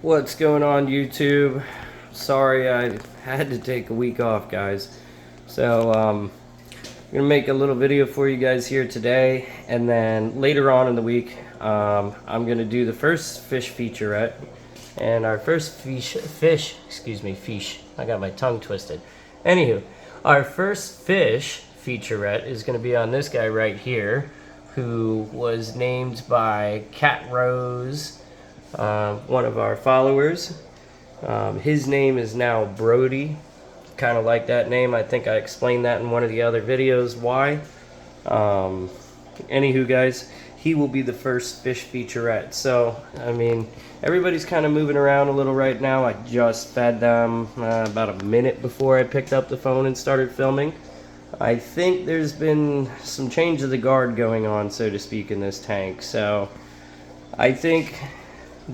What's going on, YouTube? Sorry I had to take a week off, guys. So I'm gonna make a little video for you guys here today, and then later on in the week I'm gonna do the first fish featurette. And our first fish, I got my tongue twisted. Anywho, our first fish featurette is gonna be on this guy right here, who was named by Cat Rose, one of our followers. His name is now Brody. Kind of like that name. I think I explained that in one of the other videos why. Anywho, guys, he will be the first fish featurette. So, I mean, everybody's kind of moving around a little right now. I just fed them about a minute before I picked up the phone and started filming. I think there's been some change of the guard going on, so to speak, in this tank. So, I think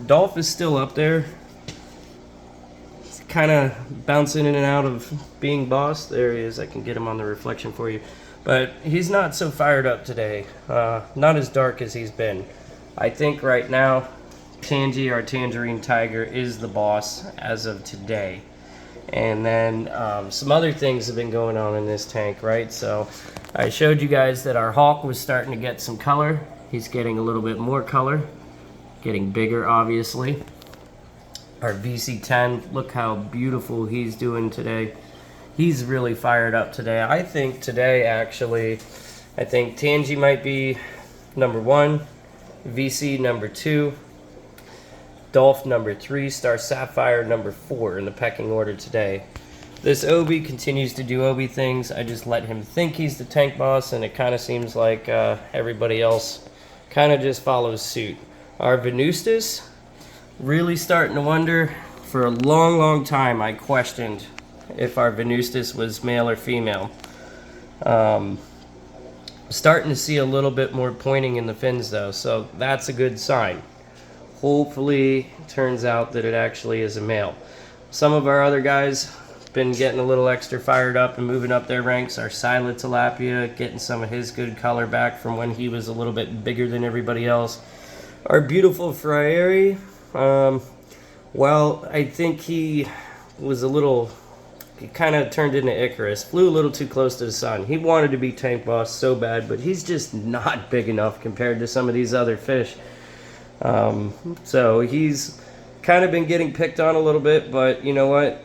Dolph is still up there. He's kind of bouncing in and out of being boss. There he is. I can get him on the reflection for you. But he's not so fired up today. Not as dark as he's been. I think right now, Tangy, our Tangerine Tiger, is the boss as of today. And then some other things have been going on in this tank, right? So I showed you guys that our Hawk was starting to get some color. He's getting a little bit more color. Getting bigger, obviously. Our VC10, look how beautiful he's doing today. He's really fired up today. I think today, actually, I think Tangy might be number 1, VC number 2, Dolph number 3, Star Sapphire number 4 in the pecking order today. This Obi continues to do Obi things. I just let him think he's the tank boss, and it kind of seems like everybody else kind of just follows suit. Our Venustus, really starting to wonder. For a long time I questioned if our Venustus was male or female. Starting to see a little bit more pointing in the fins though, so that's a good sign. Hopefully it turns out that it actually is a male. Some of our other guys been getting a little extra fired up and moving up their ranks. Our Silent Tilapia getting some of his good color back from when he was a little bit bigger than everybody else. Our beautiful Friary, well, I think he was a little, he kind of turned into Icarus, flew a little too close to the sun. He wanted to be tank boss so bad, but he's just not big enough compared to some of these other fish. So he's kind of been getting picked on a little bit, but you know what?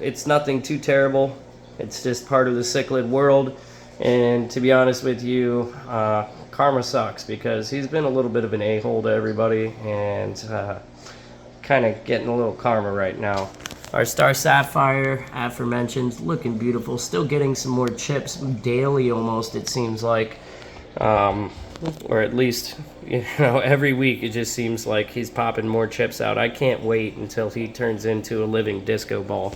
It's nothing too terrible. It's just part of the cichlid world. And to be honest with you, karma sucks, because he's been a little bit of an a-hole to everybody, and kind of getting a little karma right now. Our Star Sapphire, aforementioned, looking beautiful. Still getting some more chips daily almost, it seems like. Or at least, you know, every week it just seems like he's popping more chips out. I can't wait until he turns into a living disco ball.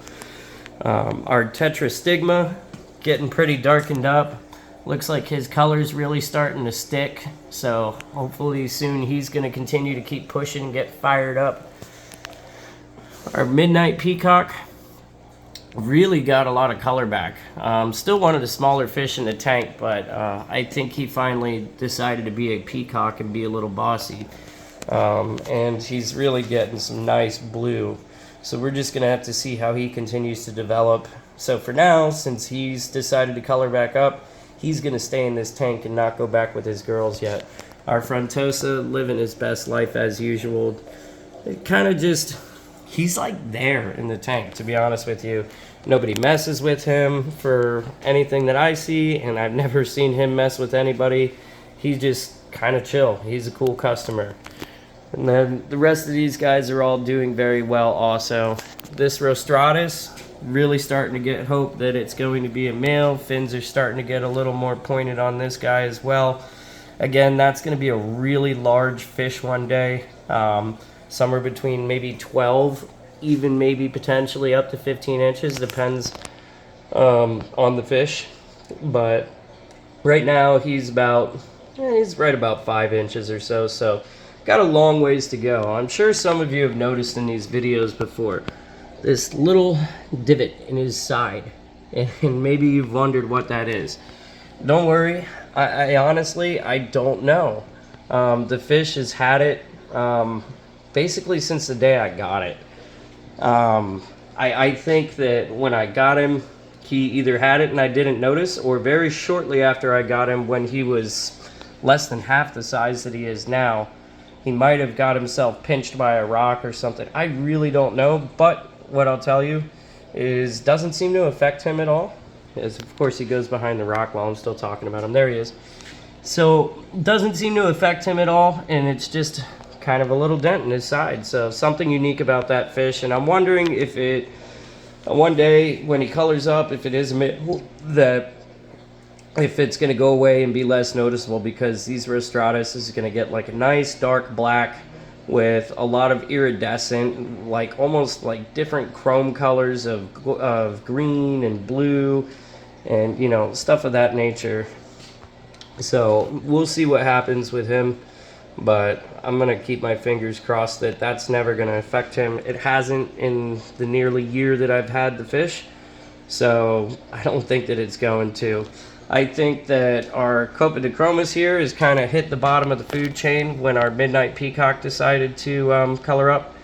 Our Tetrastigma, getting pretty darkened up. Looks like his color's really starting to stick. So hopefully soon he's going to continue to keep pushing and get fired up. Our Midnight Peacock really got a lot of color back. Still one of the smaller fish in the tank, but I think he finally decided to be a peacock and be a little bossy. And he's really getting some nice blue. So we're just going to have to see how he continues to develop. So for now, since he's decided to color back up, he's going to stay in this tank and not go back with his girls yet. Our Frontosa, living his best life as usual. It kind of just, he's like there in the tank, to be honest with you. Nobody messes with him for anything that I see, and I've never seen him mess with anybody. He's just kind of chill. He's a cool customer. And then the rest of these guys are all doing very well also. This Rostratus, really starting to get hope that it's going to be a male. Fins are starting to get a little more pointed on this guy as well. Again, that's going to be a really large fish one day. Somewhere between maybe 12, even maybe potentially up to 15 inches, depends on the fish. But right now he's right about 5 inches or so, so got a long ways to go. I'm sure some of you have noticed in these videos before this little divot in his side, and maybe you've wondered what that is. Don't worry, I honestly, I don't know. The fish has had it basically since the day I got it. I think that when I got him, he either had it and I didn't notice, or very shortly after I got him, when he was less than half the size that he is now, he might have got himself pinched by a rock or something. I really don't know, but what I'll tell you is doesn't seem to affect him at all. As of course he goes behind the rock while I'm still talking about him. There he is. So doesn't seem to affect him at all, and it's just kind of a little dent in his side. So something unique about that fish, and I'm wondering if it one day when he colors up, if it is that if it's going to go away and be less noticeable, because these Rostratus is going to get like a nice dark black with a lot of iridescent, like almost like different chrome colors of green and blue and, you know, stuff of that nature. So we'll see what happens with him, but I'm going to keep my fingers crossed that that's never going to affect him. It hasn't in the nearly year that I've had the fish, so I don't think that it's going to. I think that our Copa Dichromos here has kind of hit the bottom of the food chain when our Midnight Peacock decided to color up.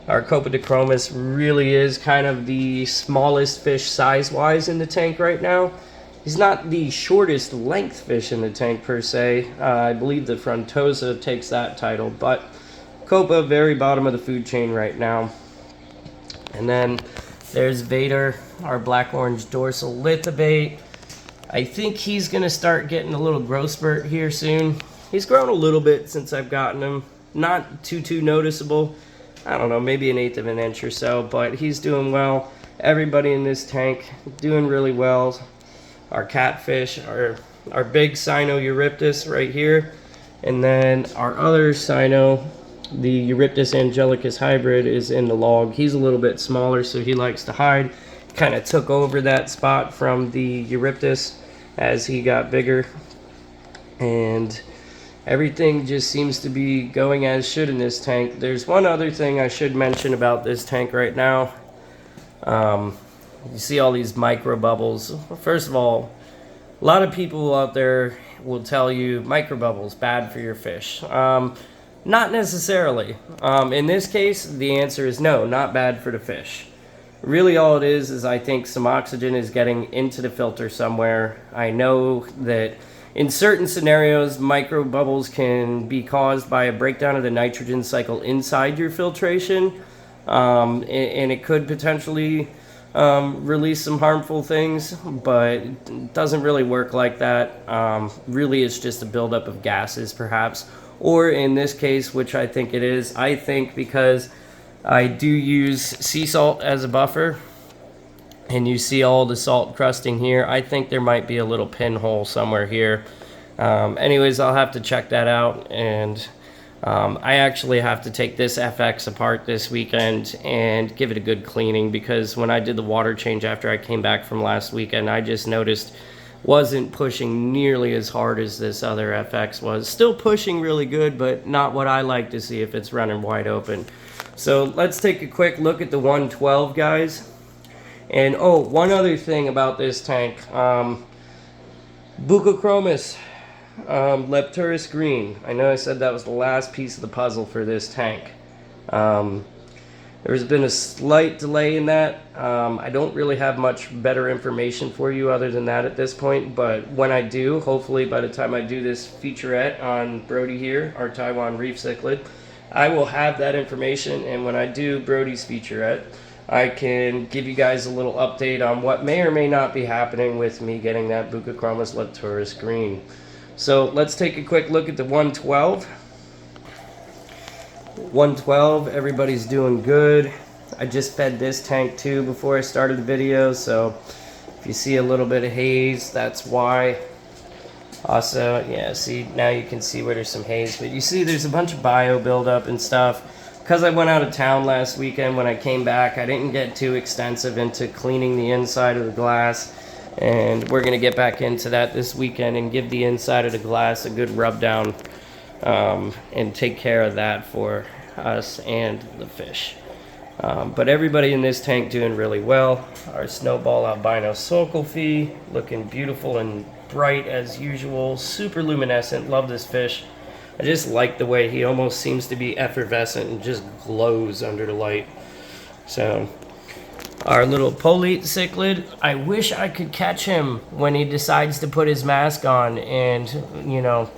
Our Copa Dichromos really is kind of the smallest fish size-wise in the tank right now. He's not the shortest length fish in the tank per se. I believe the Frontosa takes that title, but Copa, very bottom of the food chain right now. And then there's Vader, our black-orange dorsal lithobaite. I think he's going to start getting a little growth spurt here soon. He's grown a little bit since I've gotten him. Not too noticeable. I don't know, maybe 1/8 of an inch or so, but he's doing well. Everybody in this tank doing really well. Our catfish, our big Cyno Euryptus right here. And then our other Cyno, the Euryptus angelicus hybrid, is in the log. He's a little bit smaller, so he likes to hide. Kind of took over that spot from the Euryptus as he got bigger, and everything just seems to be going as should in this tank. There's one other thing I should mention about this tank right now. You see all these micro bubbles. First of all, a lot of people out there will tell you micro bubbles bad for your fish. Not necessarily. In this case, the answer is no, not bad for the fish. Really all it is I think some oxygen is getting into the filter somewhere. I know that in certain scenarios, micro bubbles can be caused by a breakdown of the nitrogen cycle inside your filtration, and it could potentially release some harmful things, but it doesn't really work like that. Really it's just a buildup of gases perhaps, or in this case, which I think it is, I think because I do use sea salt as a buffer, and you see all the salt crusting here. I think there might be a little pinhole somewhere here. Anyways, I'll have to check that out, and I actually have to take this FX apart this weekend and give it a good cleaning, because when I did the water change after I came back from last weekend, I just noticed wasn't pushing nearly as hard as this other FX was. Still pushing really good, but not what I like to see if it's running wide open. So let's take a quick look at the 112, guys. And oh, one other thing about this tank. Buccochromis Lepturus green. I know I said that was the last piece of the puzzle for this tank. There's been a slight delay in that. I don't really have much better information for you other than that at this point, but when I do, hopefully by the time I do this featurette on Brody here, our Taiwan Reef Cichlid, I will have that information, and when I do Brody's featurette, I can give you guys a little update on what may or may not be happening with me getting that Buccochromis lepturus green. So let's take a quick look at the 112. 112, everybody's doing good. I just fed this tank too before I started the video, so if you see a little bit of haze, that's why. Also, yeah, see, now you can see where there's some haze, but you see there's a bunch of bio buildup and stuff. Because I went out of town last weekend, when I came back, I didn't get too extensive into cleaning the inside of the glass, and we're going to get back into that this weekend and give the inside of the glass a good rub down, and take care of that for us and the fish. But everybody in this tank doing really well. Our Snowball albino Sokolfi looking beautiful and bright as usual, super luminescent. Love this fish. I just like the way he almost seems to be effervescent and just glows under the light. So our little Polite cichlid, I wish I could catch him when he decides to put his mask on and, you know,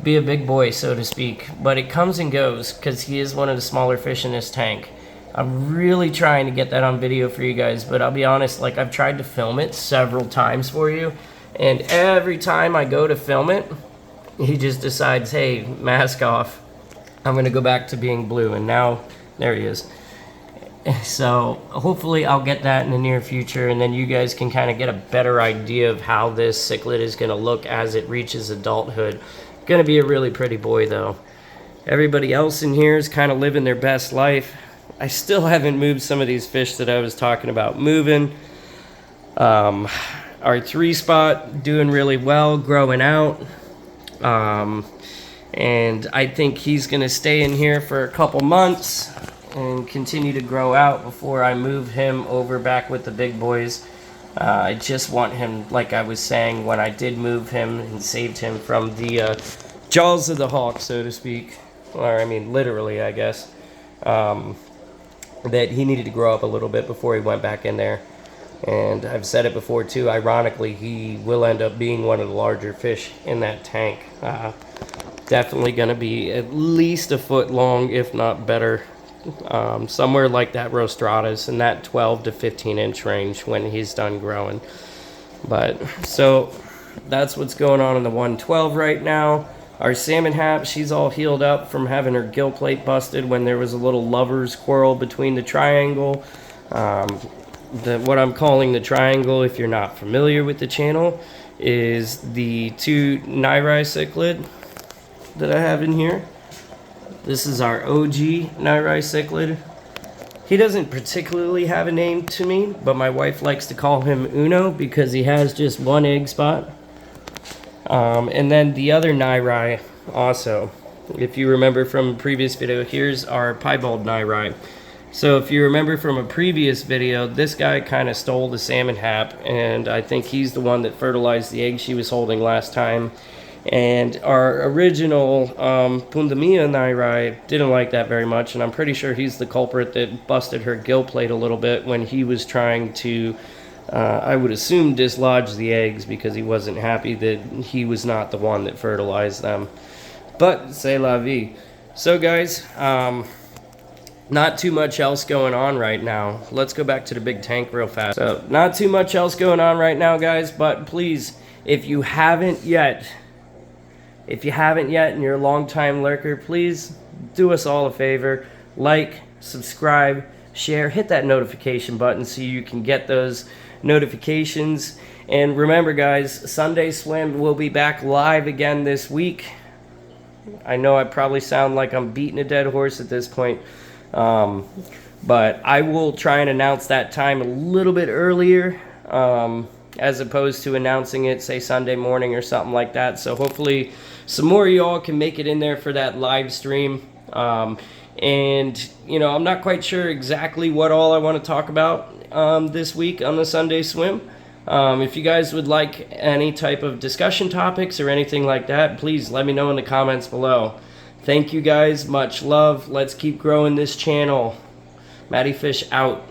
be a big boy, so to speak. But it comes and goes because he is one of the smaller fish in this tank. I'm really trying to get that on video for you guys, but I'll be honest, like, I've tried to film it several times for you, and every time I go to film it, he just decides, hey, mask off. I'm going to go back to being blue, and now there he is. So hopefully I'll get that in the near future, and then you guys can kind of get a better idea of how this cichlid is going to look as it reaches adulthood. Going to be a really pretty boy, though. Everybody else in here is kind of living their best life. I still haven't moved some of these fish that I was talking about moving. Our 3 spot doing really well, growing out. And I think he's going to stay in here for a couple months and continue to grow out before I move him over back with the big boys. I just want him, like I was saying, when I did move him and saved him from the jaws of the hawk, so to speak. Or, I mean, literally, I guess. That he needed to grow up a little bit before he went back in there. And I've said it before too, ironically, he will end up being one of the larger fish in that tank. Definitely going to be at least a foot long, if not better. Somewhere like that Rostratus in that 12 to 15 inch range when he's done growing. But so that's what's going on in the 112 right now. Our salmon hap, she's all healed up from having her gill plate busted when there was a little lover's quarrel between the triangle. What I'm calling the triangle, if you're not familiar with the channel, is the 2 Nairai cichlid that I have in here. This is our OG Nairai cichlid. He doesn't particularly have a name to me, but my wife likes to call him Uno because he has just 1 egg spot. And then the other Nairai also, if you remember from a previous video, here's our piebald Nairai. So if you remember from a previous video, this guy kind of stole the salmon hap, and I think he's the one that fertilized the egg she was holding last time. And our original Pundamia Nairai didn't like that very much, and I'm pretty sure he's the culprit that busted her gill plate a little bit when he was trying to, I would assume, dislodge the eggs because he wasn't happy that he was not the one that fertilized them. But c'est la vie. So guys, not too much else going on right now. Let's go back to the big tank real fast. So not too much else going on right now, guys, but please, if you haven't yet and you're a long-time lurker, please do us all a favor. Like, subscribe, share, hit that notification button so you can get those notifications. And remember, guys, Sunday Swim will be back live again this week. I know I probably sound like I'm beating a dead horse at this point, but I will try and announce that time a little bit earlier, as opposed to announcing it, say, Sunday morning or something like that. So hopefully some more of y'all can make it in there for that live stream. And, you know, I'm not quite sure exactly what all I want to talk about this week on the Sunday Swim. If you guys would like any type of discussion topics or anything like that, please let me know in the comments below. Thank you guys. Much love. Let's keep growing this channel. Matty Fish out.